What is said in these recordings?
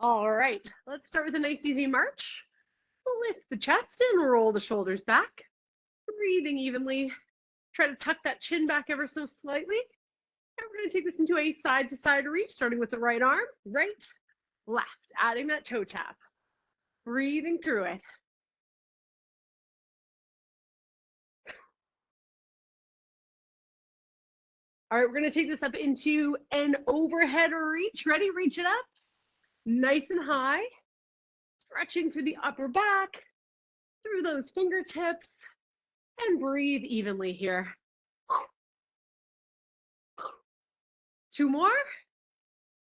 All right, let's start with a nice easy march. Lift the chest and roll the shoulders back. Breathing evenly. Try to tuck that chin back ever so slightly. And we're going to take this into a side to side reach, starting with the right arm, right, left, adding that toe tap. Breathing through it. All right, we're going to take this up into an overhead reach. Ready? Reach it up. Nice and high. Stretching through the upper back, through those fingertips, and breathe evenly here. 2 more.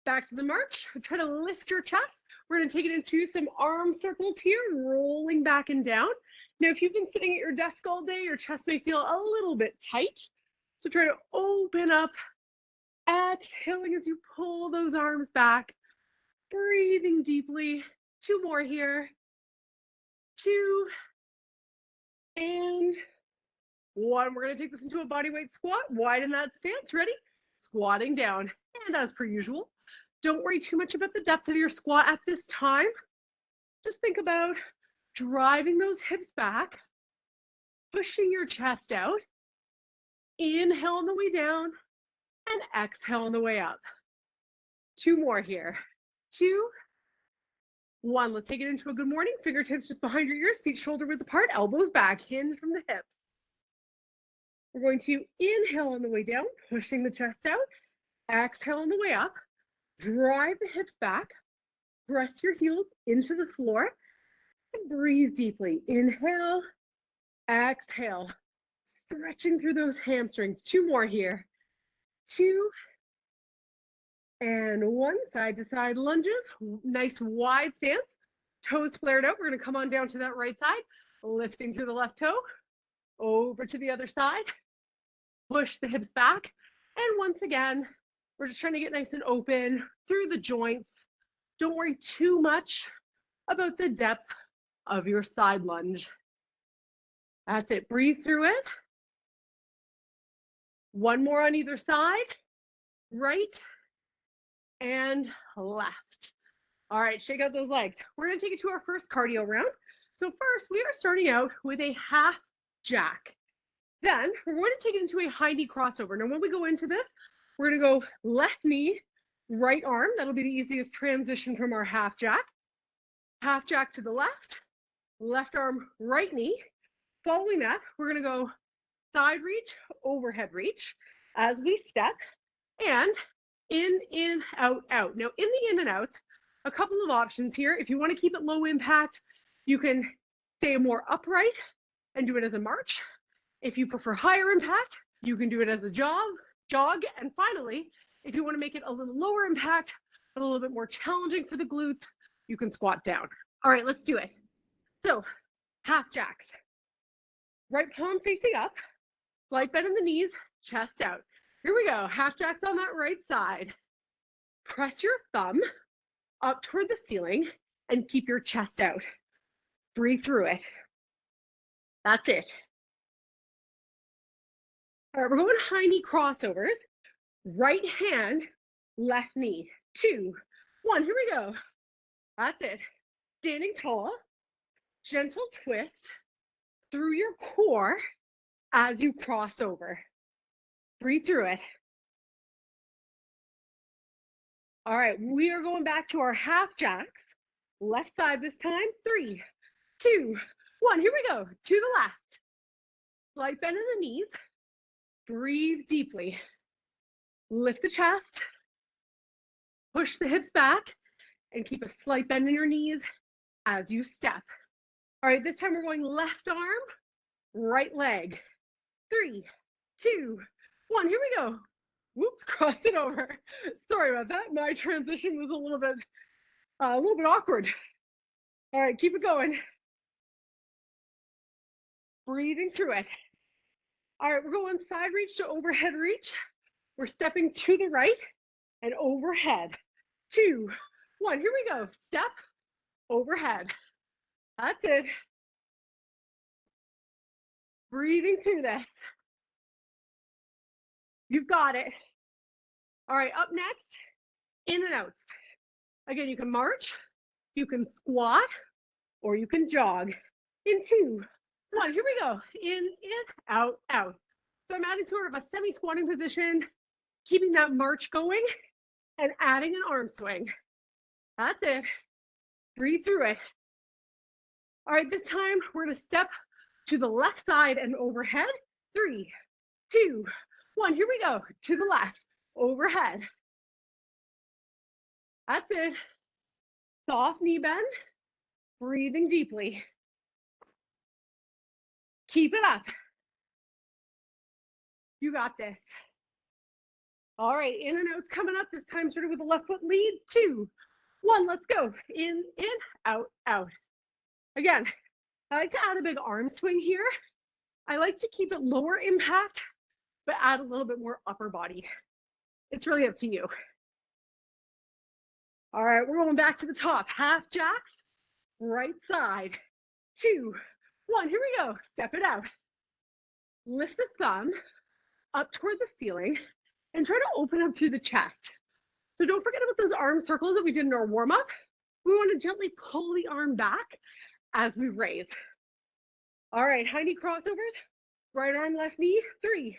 Back to the march. Try to lift your chest. We're going to take it into some arm circles here, rolling back and down. Now, if you've been sitting at your desk all day, your chest may feel a little bit tight. So try to open up, exhaling as you pull those arms back, breathing deeply. 2 more here. 2 and 1. We're going to take this into a bodyweight squat. Widen that stance. Ready? Squatting down. And as per usual, don't worry too much about the depth of your squat at this time. Just think about driving those hips back, pushing your chest out. Inhale on the way down and exhale on the way up. 2 more here. 2, 1. Let's take it into a good morning. Fingertips just behind your ears, feet shoulder width apart, elbows back, hinge from the hips. We're going to inhale on the way down, pushing the chest out. Exhale on the way up. Drive the hips back. Press your heels into the floor. And breathe deeply. Inhale. Exhale. Stretching through those hamstrings. 2 more here. 2 and 1. Side to side lunges. Nice wide stance. Toes flared out. We're going to come on down to that right side. Lifting through the left toe. Over to the other side. Push the hips back. And once again, we're just trying to get nice and open through the joints. Don't worry too much about the depth of your side lunge. That's it. Breathe through it. 1 more on either side. Right and left. All right, shake out those legs. We're going to take it to our first cardio round. So first, we are starting out with a half jack. Then we're going to take it into a high knee crossover. Now, when we go into this, we're going to go left knee, right arm. That'll be the easiest transition from our half jack. Half jack to the left arm, right knee. Following that, we're going to go side reach, overhead reach as we step, and in, out, out. Now, in the in and out, a couple of options here. If you want to keep it low impact, you can stay more upright and do it as a march. If you prefer higher impact, you can do it as a jog. And finally, if you want to make it a little lower impact, but a little bit more challenging for the glutes, you can squat down. All right, let's do it. So, half jacks. Right palm facing up, slight bend in the knees, chest out. Here we go, half jacks on that right side. Press your thumb up toward the ceiling and keep your chest out. Breathe through it. That's it. All right, we're going high knee crossovers. Right hand, left knee. 2, 1, here we go. That's it. Standing tall, gentle twist through your core as you cross over. Breathe through it. All right, we are going back to our half jacks. Left side this time. 3, 2, 1, here we go. To the left. Slight bend in the knees. Breathe deeply. Lift the chest. Push the hips back and keep a slight bend in your knees as you step. All right, this time we're going left arm, right leg. 3, 2, 1, here we go. Whoops, cross it over. Sorry about that. My transition was a little bit awkward. All right, keep it going. Breathing through it. All right, we're going side reach to overhead reach. We're stepping to the right and overhead. 2, 1, here we go. Step, overhead. That's it. Breathing through this. You've got it. All right, up next, in and out. Again, you can march, you can squat, or you can jog. In 2, 1, here we go. In, out, out. So I'm adding sort of a semi-squatting position, keeping that march going, and adding an arm swing. That's it. Breathe through it. All right, this time we're gonna step to the left side and overhead. 3, 2, 1, here we go. To the left, overhead. That's it. Soft knee bend, breathing deeply. Keep it up. You got this. All right, in and out's coming up. This time started with the left foot lead. 2, 1, let's go. In, out, out. Again, I like to add a big arm swing here. I like to keep it lower impact, but add a little bit more upper body. It's really up to you. All right, we're going back to the top. Half jacks, right side. 2, 1, here we go. Step it out. Lift the thumb up toward the ceiling and try to open up through the chest. So don't forget about those arm circles that we did in our warm up. We want to gently pull the arm back as we raise. All right, high knee crossovers, right arm, left knee. 3,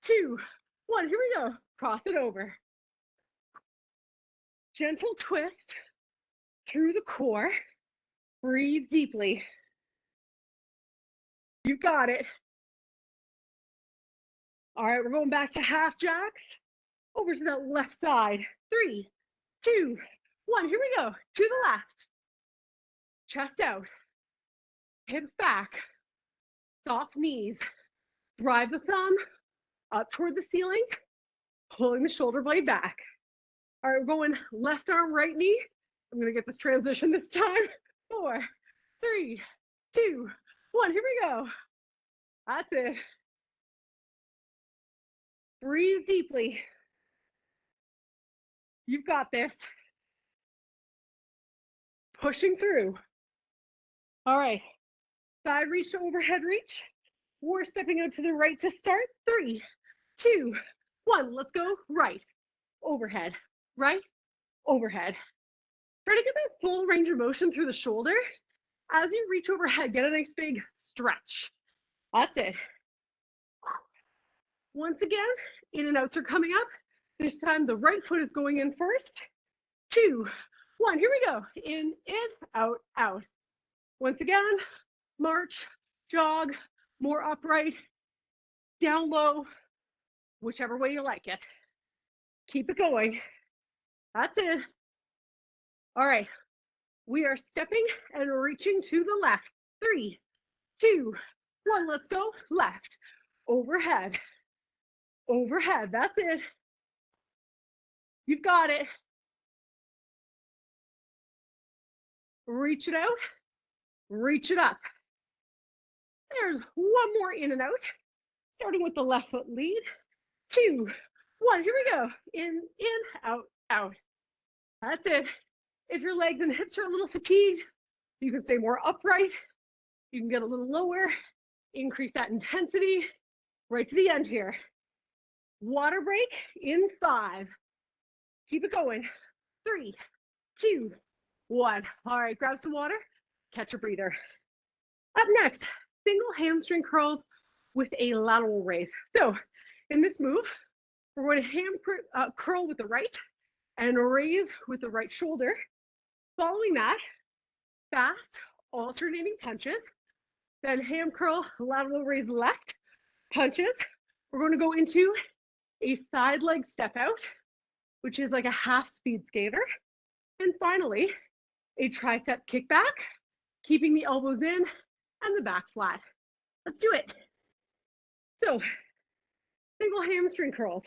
2, 1, here we go. Cross it over. Gentle twist through the core. Breathe deeply. You got it. All right, we're going back to half jacks. Over to that left side. 3, 2, 1, here we go. To the left. Chest out. Hips back. Soft knees. Drive the thumb up toward the ceiling, pulling the shoulder blade back. All right, we're going left arm, right knee. I'm gonna get this transition this time. 4, 3, 2, 1, here we go. That's it. Breathe deeply. You've got this. Pushing through. All right, side reach to overhead reach. We're stepping out to the right to start. 3, 2, 1, let's go. Right, overhead, right, overhead. Try to get that full range of motion through the shoulder. As you reach overhead, get a nice big stretch. That's it. Once again, in and outs are coming up. This time the right foot is going in first. 2, 1, here we go. In, out, out. Once again, march, jog, more upright, down low, whichever way you like it. Keep it going. That's it. All right, we are stepping and reaching to the left. 3, 2, 1, let's go. Left, overhead, overhead. That's it. You've got it. Reach it out, reach it up. There's one more in and out, starting with the left foot lead. 2, 1, here we go. In, out, out. That's it. If your legs and hips are a little fatigued, you can stay more upright. You can get a little lower, increase that intensity right to the end here. Water break in 5. Keep it going. 3, 2, 1. All right, grab some water, catch a breather. Up next, single hamstring curls with a lateral raise. So in this move, we're going to curl with the right and raise with the right shoulder. Following that, fast alternating punches, then ham curl, lateral raise left, punches. We're going to go into a side leg step out, which is like a half speed skater. And finally, a tricep kickback, keeping the elbows in and the back flat. Let's do it. So, single hamstring curls.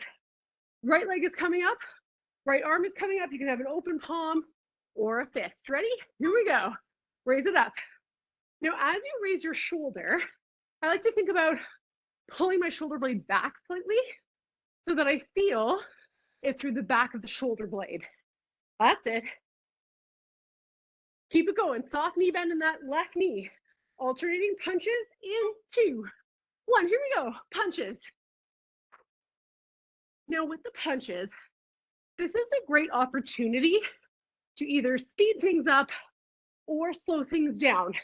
Right leg is coming up, right arm is coming up. You can have an open palm or a fist. Ready? Here we go. Raise it up. Now, as you raise your shoulder, I like to think about pulling my shoulder blade back slightly so that I feel it through the back of the shoulder blade. That's it. Keep it going. Soft knee bend in that left knee. Alternating punches in 2, 1. Here we go. Punches. Now with the punches, this is a great opportunity to either speed things up or slow things down.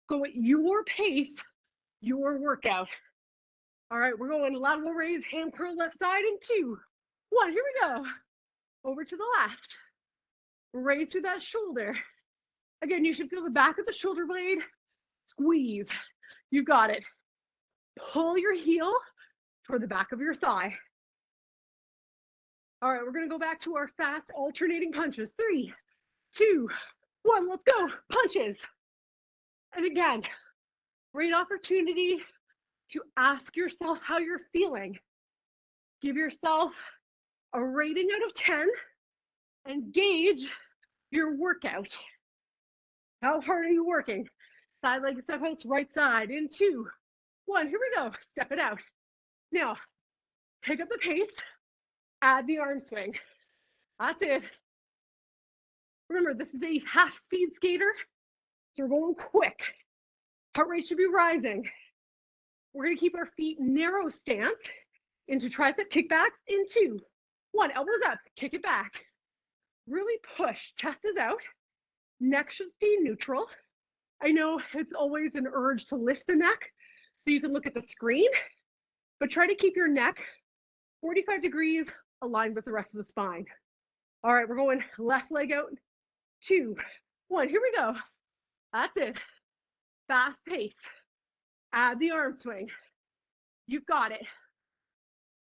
Go at your pace, your workout. All right, we're going lateral raise, hand curl left side in 2, 1. Here we go. Over to the left. Raise through that shoulder. Again, you should feel the back of the shoulder blade squeeze. You got it. Pull your heel toward the back of your thigh. All right, we're gonna go back to our fast alternating punches. 3, 2, 1, let's go. Punches. And again, great opportunity to ask yourself how you're feeling. Give yourself a rating out of 10 and gauge your workout. How hard are you working? Side leg step outs, right side in 2, 1. Here we go. Step it out. Now, pick up the pace, add the arm swing. That's it. Remember, this is a half speed skater, so we're going quick. Heart rate should be rising. We're gonna keep our feet narrow stance into tricep kickbacks in 2, 1. Elbows up, kick it back. Really push, chest is out. Neck should stay neutral. I know it's always an urge to lift the neck, so you can look at the screen, but try to keep your neck 45 degrees aligned with the rest of the spine. All right, we're going left leg out. 2, 1, here we go. That's it. Fast pace. Add the arm swing. You've got it.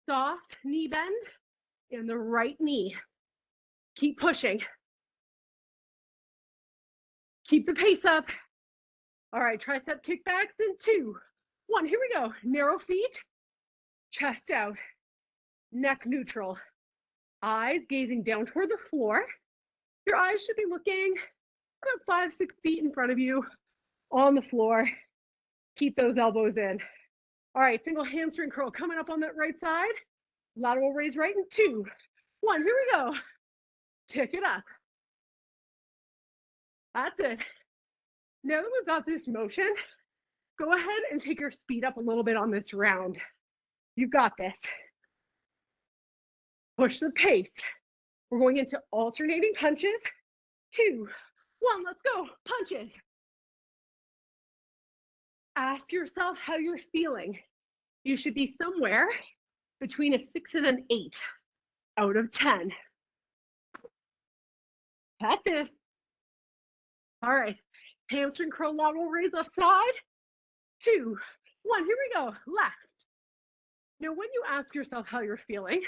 Soft knee bend in the right knee. Keep pushing. Keep the pace up. All right, tricep kickbacks in 2, 1. Here we go. Narrow feet, chest out, neck neutral. Eyes gazing down toward the floor. Your eyes should be looking about 5, 6 feet in front of you on the floor. Keep those elbows in. All right, single hamstring curl coming up on that right side. Lateral raise right in 2, 1. Here we go. Kick it up. That's it. Now that we've got this motion, go ahead and take your speed up a little bit on this round. You've got this. Push the pace. We're going into alternating punches. 2, 1, let's go. Punches. Ask yourself how you're feeling. You should be somewhere between a 6 and an 8 out of 10. That's it. All right. Hamstring curl lateral raise left side. 2, 1. Here we go. Left. Now, when you ask yourself how you're feeling,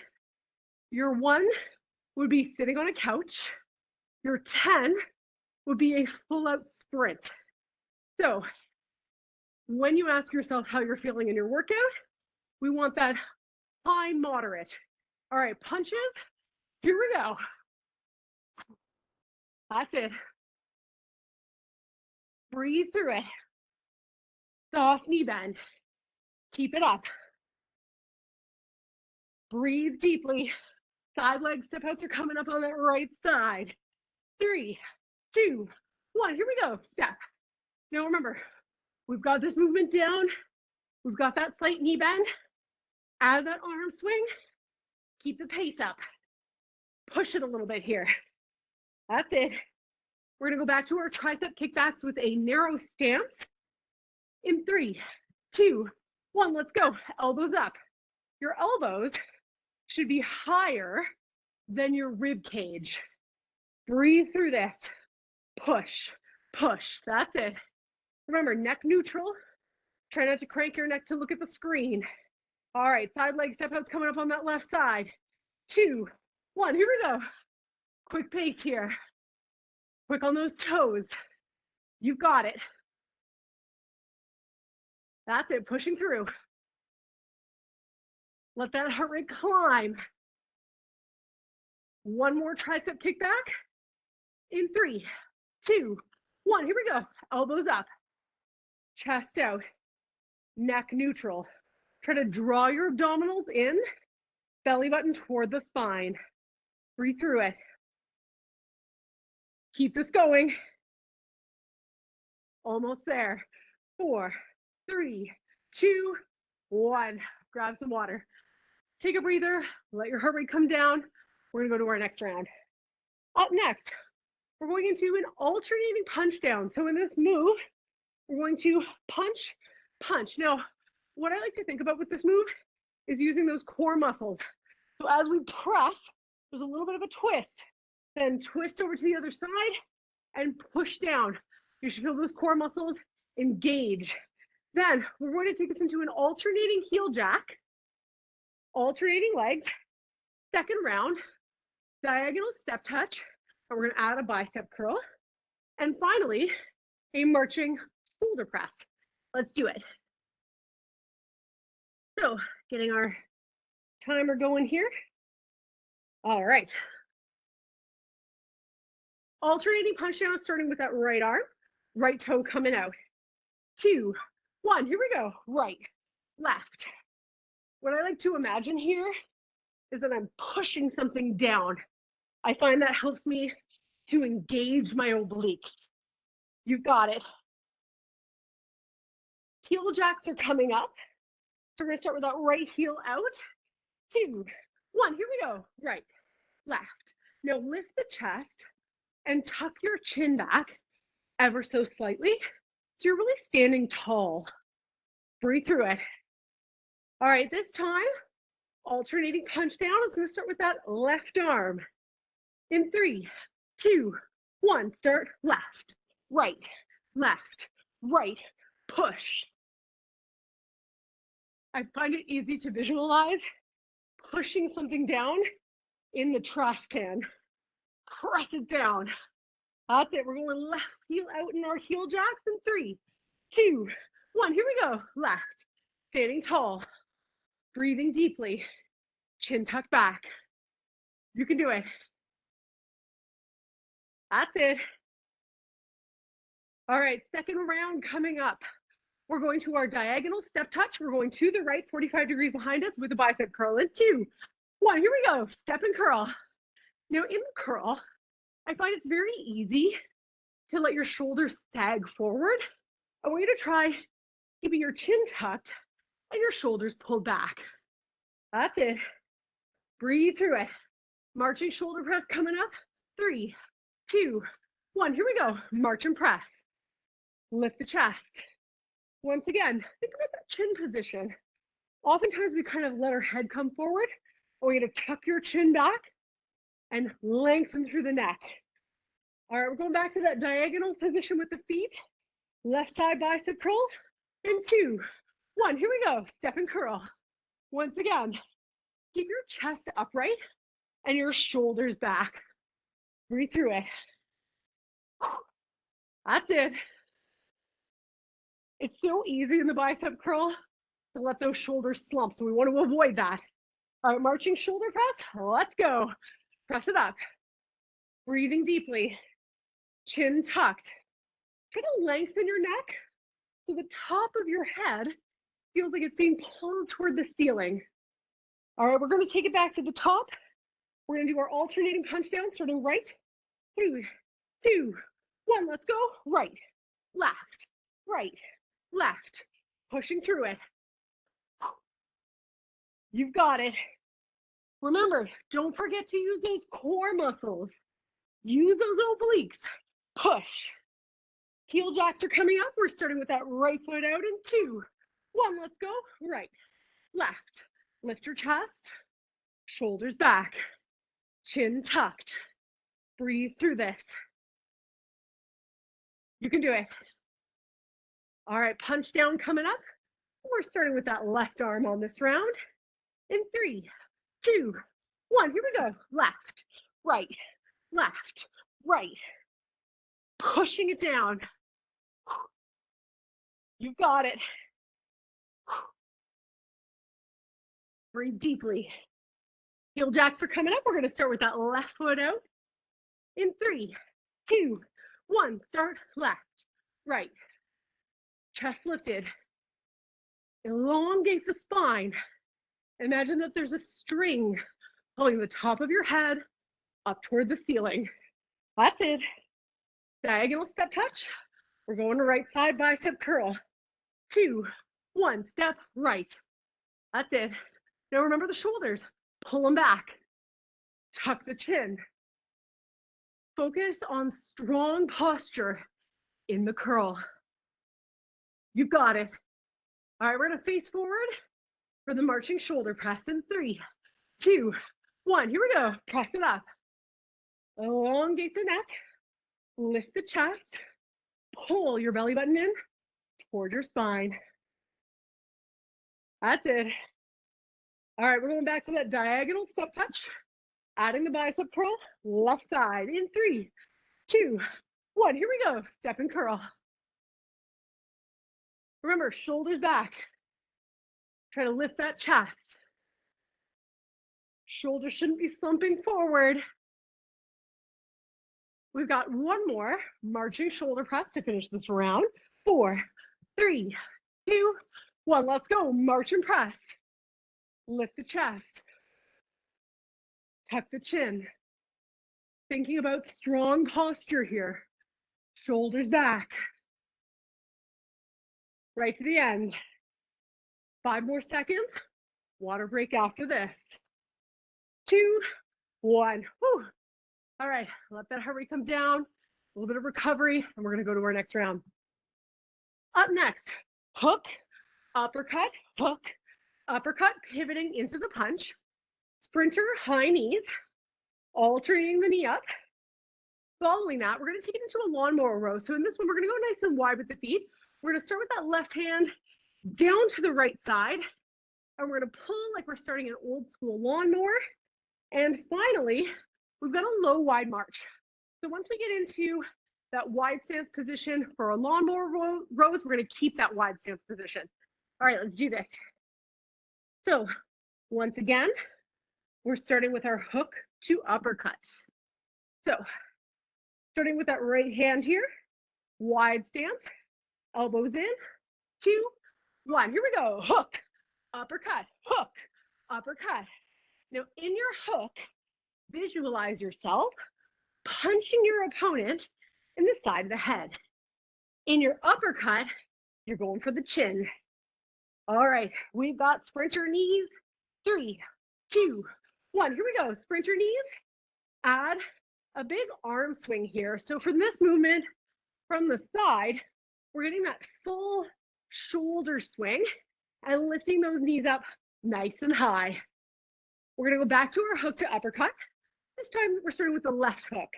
your 1 would be sitting on a couch. Your 10 would be a full-out sprint. So when you ask yourself how you're feeling in your workout, we want that high moderate. All right, punches. Here we go. That's it. Breathe through it. Soft knee bend. Keep it up. Breathe deeply. Side leg step outs are coming up on that right side. 3, 2, 1. Here we go. Step. Now remember, we've got this movement down. We've got that slight knee bend. Add that arm swing. Keep the pace up. Push it a little bit here. That's it. We're gonna go back to our tricep kickbacks with a narrow stance. In 3, 2, 1, let's go. Elbows up. Your elbows should be higher than your rib cage. Breathe through this. Push, push. That's it. Remember, neck neutral. Try not to crank your neck to look at the screen. All right, side leg step outs coming up on that left side. 2, 1, here we go. Quick pace here. Quick on those toes. You've got it. That's it, pushing through. Let that heart rate climb. 1 more tricep kickback. In 3, 2, 1, here we go. Elbows up, chest out, neck neutral. Try to draw your abdominals in, belly button toward the spine. Breathe through it. Keep this going. Almost there. 4, 3, 2, 1. Grab some water. Take a breather. Let your heart rate come down. We're gonna go to our next round. Up next, we're going into an alternating punch down. So in this move, we're going to punch, punch. Now, what I like to think about with this move is using those core muscles. So as we press, there's a little bit of a twist, then twist over to the other side and push down. You should feel those core muscles engage. Then we're going to take this into an alternating heel jack, alternating legs, second round, diagonal step touch, and we're going to add a bicep curl. And finally, a marching shoulder press. Let's do it. So getting our timer going here. All right. Alternating punch down, starting with that right arm, right toe coming out. 2, 1, here we go. Right, left. What I like to imagine here is that I'm pushing something down. I find that helps me to engage my obliques. You've got it. Heel jacks are coming up. So we're gonna start with that right heel out. 2, 1, here we go. Right, left. Now lift the chest and tuck your chin back ever so slightly. So you're really standing tall. Breathe through it. All right, this time, alternating punch down. It's gonna start with that left arm. In 3, 2, 1, start left, right, left, right, push. I find it easy to visualize pushing something down in the trash can. Press it down. That's it. We're going left heel out in our heel jacks in 3, 2, 1. Here we go. Left. Standing tall. Breathing deeply. Chin tucked back. You can do it. That's it. All right, second round coming up. We're going to our diagonal step touch. We're going to the right, 45 degrees behind us with a bicep curl in 2, 1. Here we go. Step and curl. Now in the curl, I find it's very easy to let your shoulders sag forward. I want you to try keeping your chin tucked and your shoulders pulled back. That's it. Breathe through it. Marching shoulder press coming up. 3, 2, 1. Here we go. March and press. Lift the chest. Once again, think about that chin position. Oftentimes we kind of let our head come forward. I want you to tuck your chin back and lengthen through the neck. All right, we're going back to that diagonal position with the feet. Left side bicep curl. In 2, 1. Here we go. Step and curl. Once again, keep your chest upright and your shoulders back. Breathe through it. That's it. It's so easy in the bicep curl to let those shoulders slump, so we want to avoid that. All right, marching shoulder press. Let's go. Press it up. Breathing deeply. Chin tucked. Try to lengthen your neck so the top of your head feels like it's being pulled toward the ceiling. All right, we're going to take it back to the top. We're going to do our alternating punch down, starting right. 3, 2, 1. Let's go. Right, left, right, left. Pushing through it. You've got it. Remember, don't forget to use those core muscles. Use those obliques. Push. Heel jacks are coming up. We're starting with that right foot out in 2, 1. Let's go. Right, left. Lift your chest. Shoulders back. Chin tucked. Breathe through this. You can do it. All right, punch down coming up. We're starting with that left arm on this round. In 3, 2, 1. Here we go. Left, right, left, right. Pushing it down. You've got it. Breathe deeply. Heel jacks are coming up. We're going to start with that left foot out. In 3, 2, 1. Start left, right. Chest lifted. Elongate the spine. Imagine that there's a string pulling the top of your head up toward the ceiling. That's it. Diagonal step touch. We're going to right side bicep curl. 2, 1. Step right. That's it. Now remember the shoulders. Pull them back. Tuck the chin. Focus on strong posture in the curl. You've got it. All right, we're gonna face forward for the marching shoulder press in 3, 2, 1. Here we go. Press it up. Elongate the neck. Lift the chest. Pull your belly button in toward your spine. That's it. All right, we're going back to that diagonal step touch. Adding the bicep curl, left side in 3, 2, 1. Here we go. Step and curl. Remember, shoulders back. Try to lift that chest. Shoulders shouldn't be slumping forward. We've got one more marching shoulder press to finish this round. 4, 3, 2, 1. Let's go. March and press. Lift the chest. Tuck the chin. Thinking about strong posture here. Shoulders back. Right to the end. 5 more seconds. Water break after this. 2, 1. Whew. All right, let that heart rate come down. A little bit of recovery, and we're gonna go to our next round. Up next, hook, uppercut, hook, uppercut, pivoting into the punch. Sprinter, high knees, alternating the knee up. Following that, we're gonna take it into a lawnmower row. So in this one, we're gonna go nice and wide with the feet. We're gonna start with that left hand down to the right side, and we're gonna pull like we're starting an old school lawnmower. And finally, we've got a low wide march. So once we get into that wide stance position for our lawnmower rows, we're gonna keep that wide stance position. All right, let's do this. So once again, we're starting with our hook to uppercut. So starting with that right hand here, wide stance, elbows in, 2, 1. Here we go. Hook, uppercut, hook, uppercut. Now in your hook, visualize yourself punching your opponent in the side of the head. In your uppercut, you're going for the chin. All right, we've got sprinter knees. 3, 2, 1. Here we go. Sprinter knees. Add a big arm swing here. So for this movement from the side, we're getting that full shoulder swing and lifting those knees up nice and high. We're gonna go back to our hook to uppercut. This time we're starting with the left hook.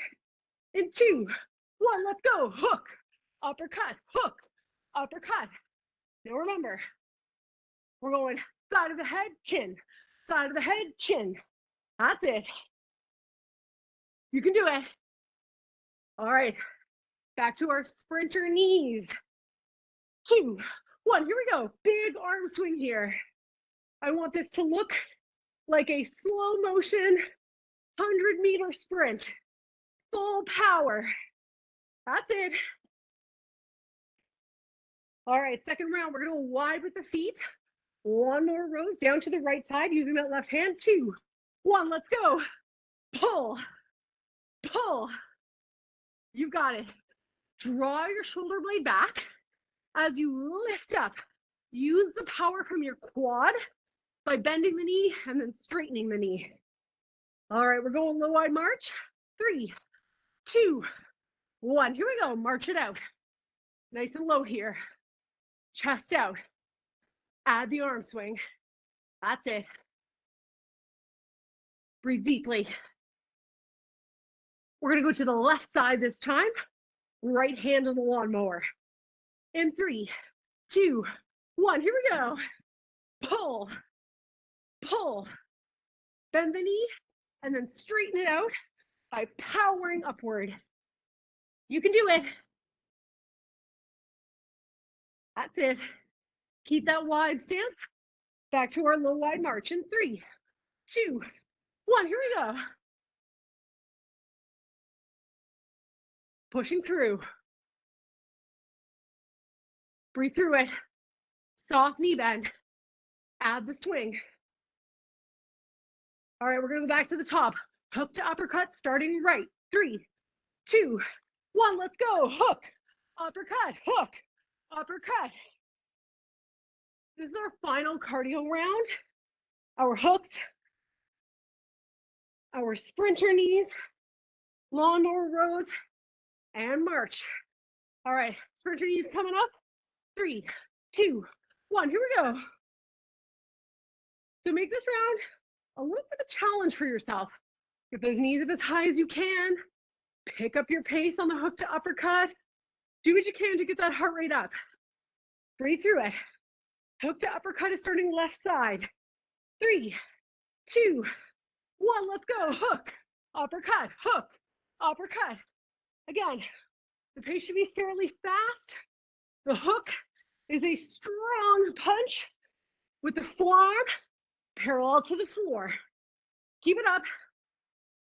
In 2, 1, let's go. Hook, uppercut, hook, uppercut. Now remember, we're going side of the head, chin, side of the head, chin. That's it. You can do it. All right, back to our sprinter knees. 2, 1, here we go. Big arm swing here. I want this to look like a slow motion 100-meter sprint. Full power. That's it. All right, second round, we're gonna go wide with the feet. 1 more rows down to the right side using that left hand. 2, 1, let's go. Pull, pull. You've got it. Draw your shoulder blade back as you lift up. Use the power from your quad by bending the knee and then straightening the knee. All right, we're going low wide march. 3, 2, 1. Here we go. March it out. Nice and low here. Chest out. Add the arm swing. That's it. Breathe deeply. We're going to go to the left side this time. Right hand on the lawnmower. In 3, 2, 1. Here we go. Pull, pull. Bend the knee and then straighten it out by powering upward. You can do it. That's it. Keep that wide stance. Back to our low wide march in 3, 2, 1. Here we go. Pushing through. Breathe through it. Soft knee bend. Add the swing. All right, we're gonna go back to the top. Hook to uppercut, starting right. 3, 2, 1, let's go. Hook, uppercut, hook, uppercut. This is our final cardio round. Our hooks, our sprinter knees, Lawnmower rows and march. All right, sprint your knees coming up. 3, 2, 1, here we go. So make this round a little bit of a challenge for yourself. Get those knees up as high as you can. Pick up your pace on the hook to uppercut. Do what you can to get that heart rate up. Breathe through it. Hook to uppercut is starting left side. 3, 2, 1, let's go. Hook, uppercut, hook, uppercut. Again, the pace should be fairly fast. The hook is a strong punch with the forearm parallel to the floor. Keep it up.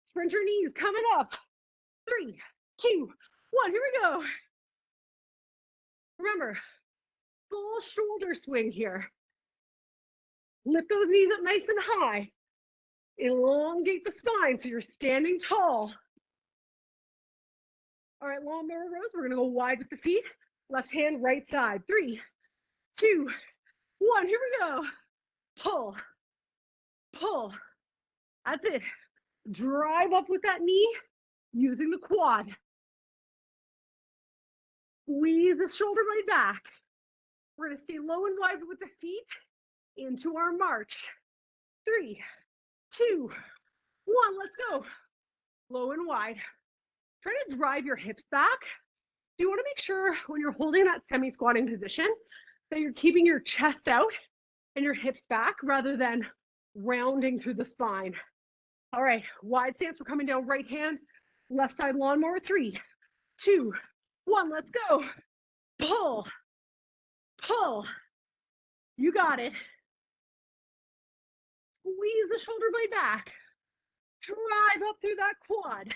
Sprint your knees coming up. 3, 2, 1, here we go. Remember, full shoulder swing here. Lift those knees up nice and high. Elongate the spine so you're standing tall. All right, lawnmower rows. We're gonna go wide with the feet. Left hand, right side. 3, 2, 1, here we go. Pull, pull. That's it. Drive up with that knee using the quad. Squeeze the shoulder blade back. We're gonna stay low and wide with the feet into our march. 3, 2, 1, let's go. Low and wide. Try to drive your hips back. So you want to make sure when you're holding that semi-squatting position that you're keeping your chest out and your hips back rather than rounding through the spine. All right, wide stance. We're coming down right hand, left side lawnmower. 3, 2, 1, let's go. Pull, pull. You got it. Squeeze the shoulder blade back. Drive up through that quad.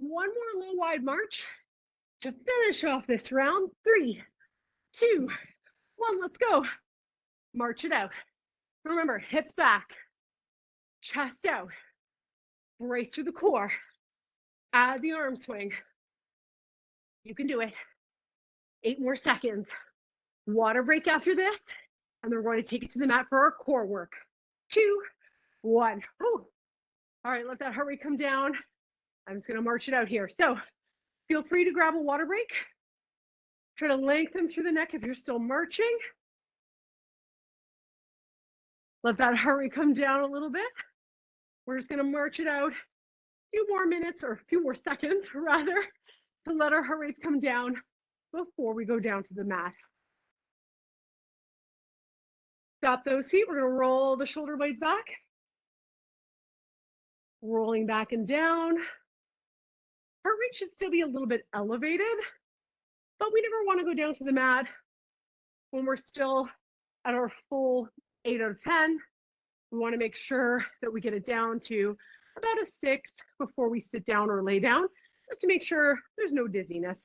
One more low wide march to finish off this round. 3, 2, 1, let's go. March it out. Remember, hips back, chest out. Brace through the core. Add the arm swing. You can do it. 8 more seconds. Water break after this, and then we're going to take it to the mat for our core work. 2, 1. Whew. All right, let that heart rate come down. I'm just gonna march it out here. So feel free to grab a water break. Try to lengthen through the neck if you're still marching. Let that heart rate come down a little bit. We're just gonna march it out a few more minutes, or a few more seconds rather, to let our heart rates come down before we go down to the mat. Stop those feet. We're gonna roll the shoulder blades back. Rolling back and down. Heart rate should still be a little bit elevated, but we never want to go down to the mat when we're still at our full 8 out of 10. We want to make sure that we get it down to about a 6 before we sit down or lay down, just to make sure there's no dizziness.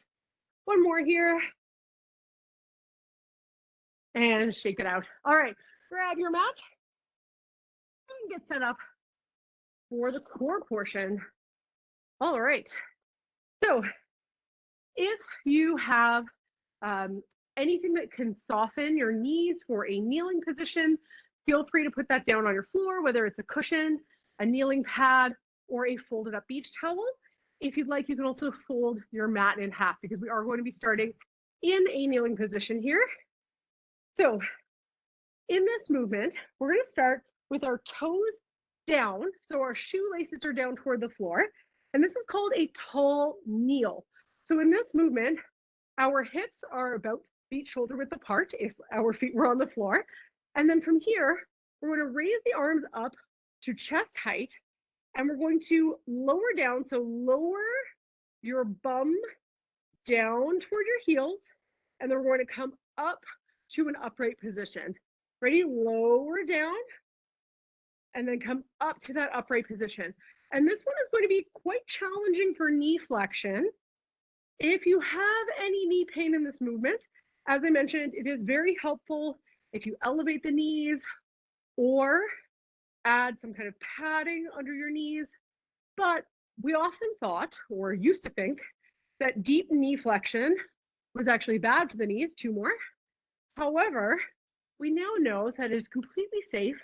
One more here. And shake it out. All right, grab your mat and get set up for the core portion. All right. So if you have anything that can soften your knees for a kneeling position, feel free to put that down on your floor, whether it's a cushion, a kneeling pad, or a folded up beach towel. If you'd like, you can also fold your mat in half because we are going to be starting in a kneeling position here. So in this movement, we're going to start with our toes down. So our shoelaces are down toward the floor. And this is called a tall kneel. So in this movement, our hips are about feet shoulder width apart if our feet were on the floor. And then from here, we're going to raise the arms up to chest height. And we're going to lower down. So lower your bum down toward your heels. And then we're going to come up to an upright position. Ready? Lower down. And then come up to that upright position. And this one is going to be quite challenging for knee flexion. If you have any knee pain in this movement, as I mentioned, it is very helpful if you elevate the knees or add some kind of padding under your knees. But we often thought, or used to think, that deep knee flexion was actually bad for the knees. 2 more. However, we now know that it is completely safe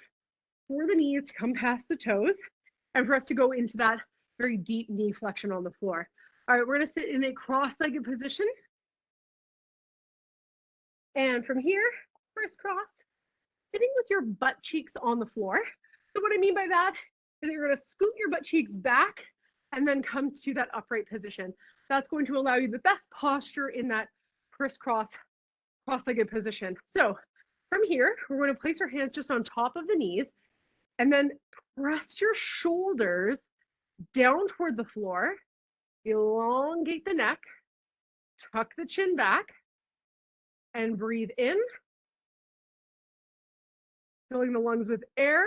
for the knees to come past the toes and for us to go into that very deep knee flexion on the floor. All right, we're gonna sit in a cross-legged position. And from here, crisscross, sitting with your butt cheeks on the floor. So what I mean by that is that you're gonna scoot your butt cheeks back and then come to that upright position. That's going to allow you the best posture in that crisscross, cross-legged position. So from here, we're going to place our hands just on top of the knees and then press your shoulders down toward the floor, elongate the neck, tuck the chin back, and breathe in, filling the lungs with air.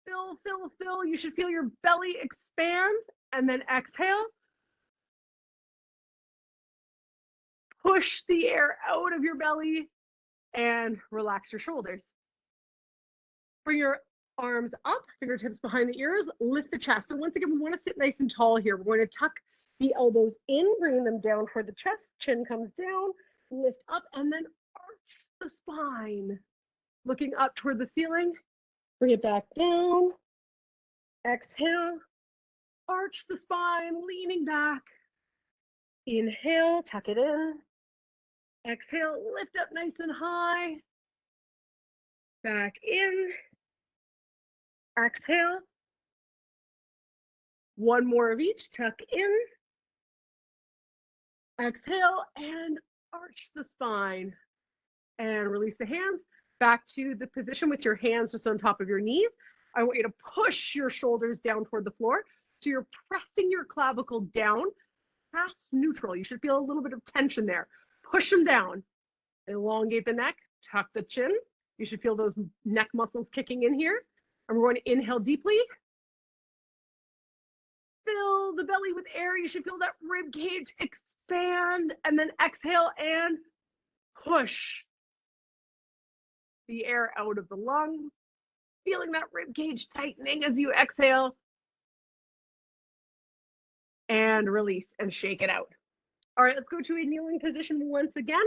Fill, fill, fill. You should feel your belly expand, and then exhale. Push the air out of your belly and relax your shoulders. Bring your arms up, fingertips behind the ears, lift the chest. So once again, we want to sit nice and tall here. We're going to tuck the elbows in, bringing them down toward the chest, chin comes down, lift up, and then arch the spine. Looking up toward the ceiling, bring it back down, exhale, arch the spine, leaning back. Inhale, tuck it in. Exhale, lift up nice and high. Back in. Exhale. One more of each, tuck in. Exhale and arch the spine. And release the hands back to the position with your hands just on top of your knees. I want you to push your shoulders down toward the floor. So you're pressing your clavicle down past neutral. You should feel a little bit of tension there. Push them down. Elongate the neck, tuck the chin. You should feel those neck muscles kicking in here. And we're going to inhale deeply. Fill the belly with air. You should feel that rib cage expand. And then exhale and push the air out of the lung. Feeling that rib cage tightening as you exhale. And release and shake it out. All right, let's go to a kneeling position once again.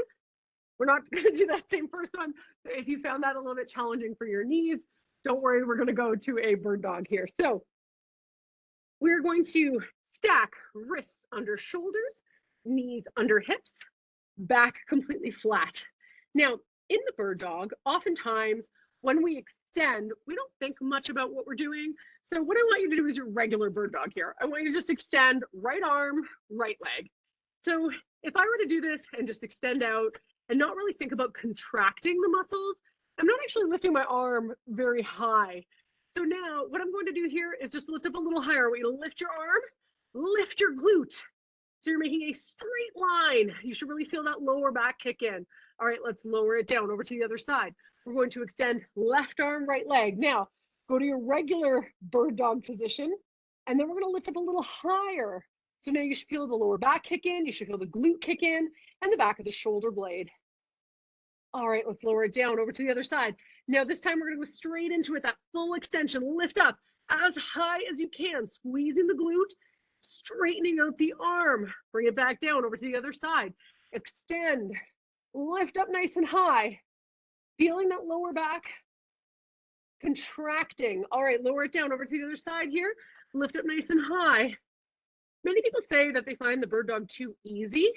We're not going to do that same first one. So if you found that a little bit challenging for your knees, don't worry, we're going to go to a bird dog here. So we're going to stack wrists under shoulders, knees under hips, back completely flat. Now, in the bird dog, oftentimes when we extend, we don't think much about what we're doing. So what I want you to do is your regular bird dog here. I want you to just extend right arm, right leg. So if I were to do this and just extend out and not really think about contracting the muscles, I'm not actually lifting my arm very high. So now what I'm going to do here is just lift up a little higher. I want you to lift your arm, lift your glute. So you're making a straight line. You should really feel that lower back kick in. All right, let's lower it down over to the other side. We're going to extend left arm, right leg. Now, go to your regular bird dog position, and then we're going to lift up a little higher. So now you should feel the lower back kick in, you should feel the glute kick in, and the back of the shoulder blade. All right, let's lower it down over to the other side. Now this time we're going to go straight into it, that full extension. Lift up as high as you can, squeezing the glute, straightening out the arm. Bring it back down over to the other side. Extend, lift up nice and high. Feeling that lower back contracting. All right, lower it down over to the other side here. Lift up nice and high. Many people say that they find the bird dog too easy.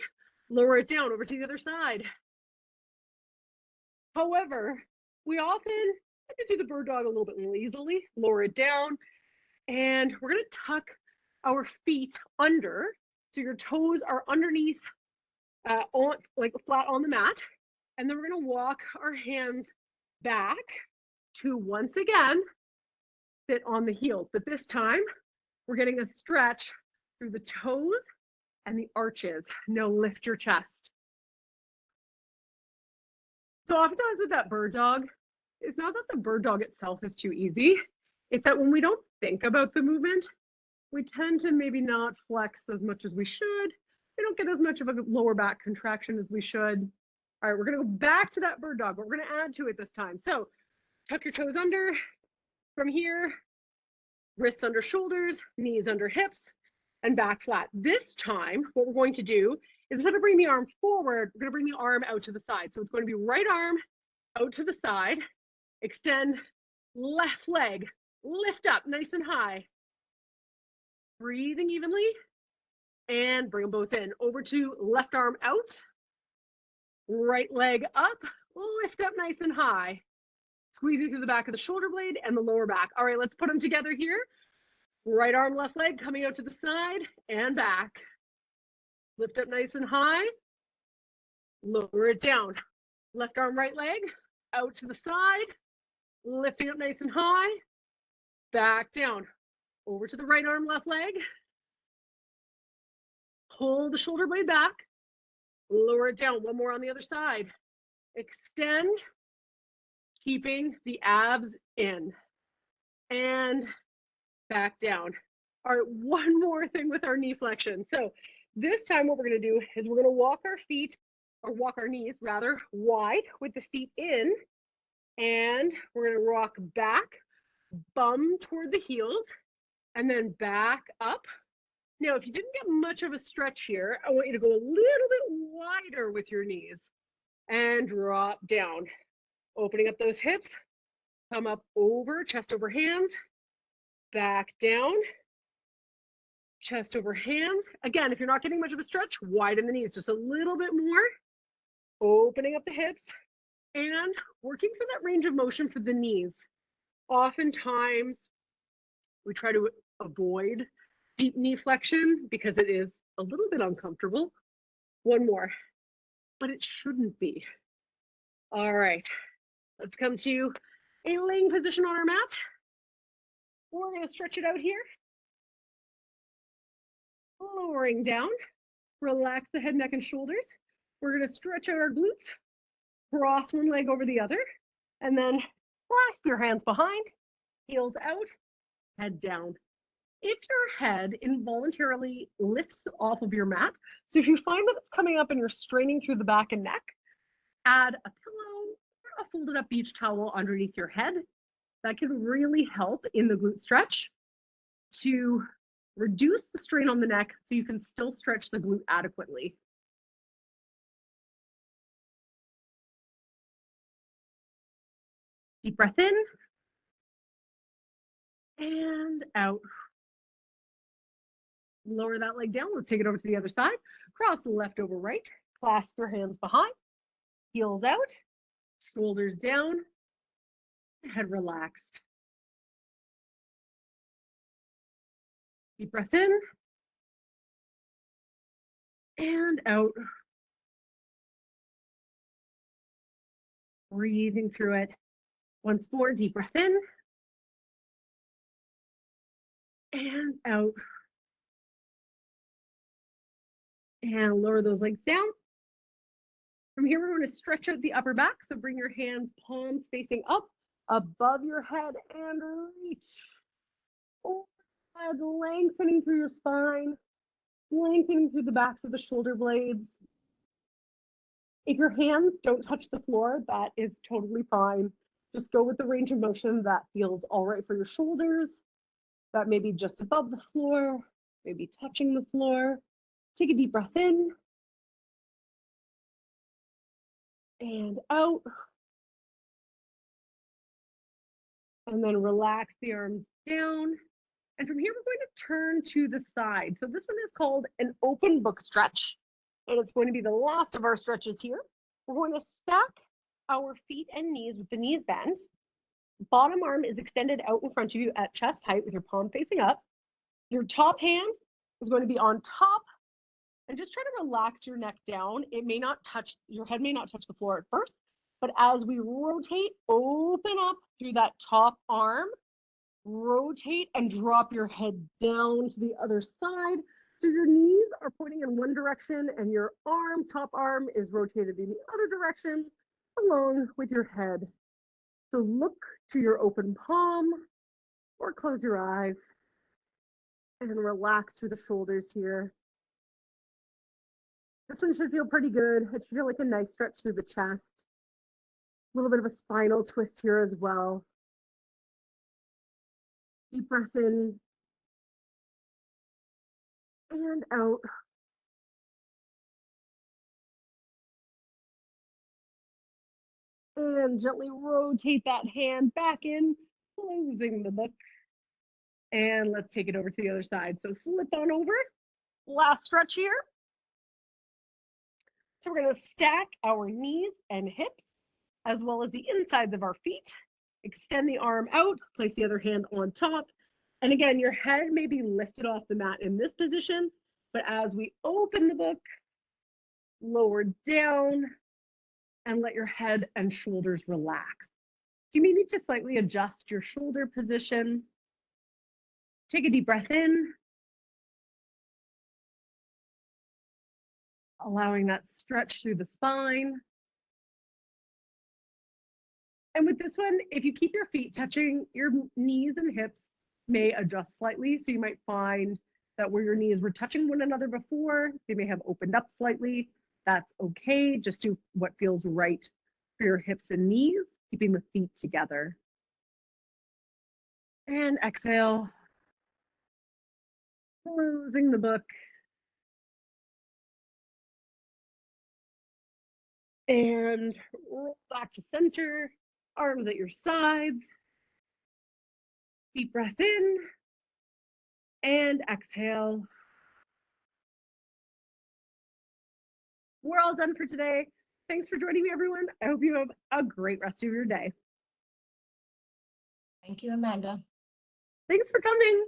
Lower it down over to the other side. However, we often like to do the bird dog a little bit lazily. Lower it down. And we're going to tuck our feet under. So your toes are underneath, like flat on the mat. And then we're going to walk our hands back to once again sit on the heels. But this time we're getting a stretch through the toes and the arches. Now lift your chest. So oftentimes with that bird dog, it's not that the bird dog itself is too easy. It's that when we don't think about the movement, we tend to maybe not flex as much as we should. We don't get as much of a lower back contraction as we should. All right, we're gonna go back to that bird dog, but we're gonna add to it this time. So tuck your toes under. From here, wrists under shoulders, knees under hips, and back flat. This time, what we're going to do is instead of bringing the arm forward, we're gonna bring the arm out to the side. So it's going to be right arm out to the side, extend left leg, lift up nice and high. Breathing evenly. And bring them both in. Over to left arm out. Right leg up. Lift up nice and high. Squeezing through the back of the shoulder blade and the lower back. All right, let's put them together here. Right arm, left leg coming out to the side and back. Lift up nice and high. Lower it down. Left arm, right leg out to the side. Lifting up nice and high. Back down. Over to the right arm, left leg. Pull the shoulder blade back. Lower it down. One more on the other side. Extend, keeping the abs in. And back down. All right, one more thing with our knee flexion. So this time what we're going to do is we're going to walk our feet, or walk our knees rather, wide with the feet in. And we're going to rock back, bum toward the heels, and then back up. Now, if you didn't get much of a stretch here, I want you to go a little bit wider with your knees and drop down. Opening up those hips, come up over, chest over hands, back down, chest over hands. Again, if you're not getting much of a stretch, widen the knees just a little bit more. Opening up the hips and working through that range of motion for the knees. Oftentimes, we try to avoid deep knee flexion because it is a little bit uncomfortable. One more, but it shouldn't be. All right, let's come to a laying position on our mat. We're going to stretch it out here. Lowering down, relax the head, neck, and shoulders. We're going to stretch out our glutes, cross one leg over the other, and then clasp your hands behind, heels out, head down. If your head involuntarily lifts off of your mat, so if you find that it's coming up and you're straining through the back and neck, add a pillow or a folded up beach towel underneath your head. That can really help in the glute stretch to reduce the strain on the neck so you can still stretch the glute adequately. Deep breath in and out. Lower that leg down. Let's take it over to the other side. Cross the left over right. Clasp your hands behind. Heels out. Shoulders down. Head relaxed. Deep breath in. And out. Breathing through it. Once more, deep breath in. And out. And lower those legs down. From here, we're going to stretch out the upper back. So bring your hands, palms facing up, above your head, and reach. Overhead, lengthening through your spine, lengthening through the backs of the shoulder blades. If your hands don't touch the floor, that is totally fine. Just go with the range of motion that feels all right for your shoulders. That may be just above the floor, maybe touching the floor. Take a deep breath in. And out. And then relax the arms down. And from here, we're going to turn to the side. So this one is called an open book stretch. And it's going to be the last of our stretches here. We're going to stack our feet and knees with the knees bent. Bottom arm is extended out in front of you at chest height with your palm facing up. Your top hand is going to be on top. And just try to relax your neck down. It may not touch, your head may not touch the floor at first, but as we rotate, open up through that top arm, rotate and drop your head down to the other side. So your knees are pointing in one direction and your arm, top arm, is rotated in the other direction along with your head. So look to your open palm or close your eyes and relax through the shoulders here. This one should feel pretty good. It should feel like a nice stretch through the chest. A little bit of a spinal twist here as well. Deep breath in and out. And gently rotate that hand back in, closing the book. And let's take it over to the other side. So flip on over. Last stretch here. So we're going to stack our knees and hips as well as the insides of our feet. Extend the arm out, place the other hand on top. And again, your head may be lifted off the mat in this position, but as we open the book, lower down and let your head and shoulders relax. So you may need to slightly adjust your shoulder position. Take a deep breath in, allowing that stretch through the spine. And with this one, if you keep your feet touching, your knees and hips may adjust slightly. So you might find that where your knees were touching one another before, they may have opened up slightly. That's okay. Just do what feels right for your hips and knees, keeping the feet together. And exhale, closing the book. And roll back to center, arms at your sides. Deep breath in and exhale. We're all done for today. Thanks for joining me, everyone. I hope you have a great rest of your day. Thank you, Amanda. Thanks for coming.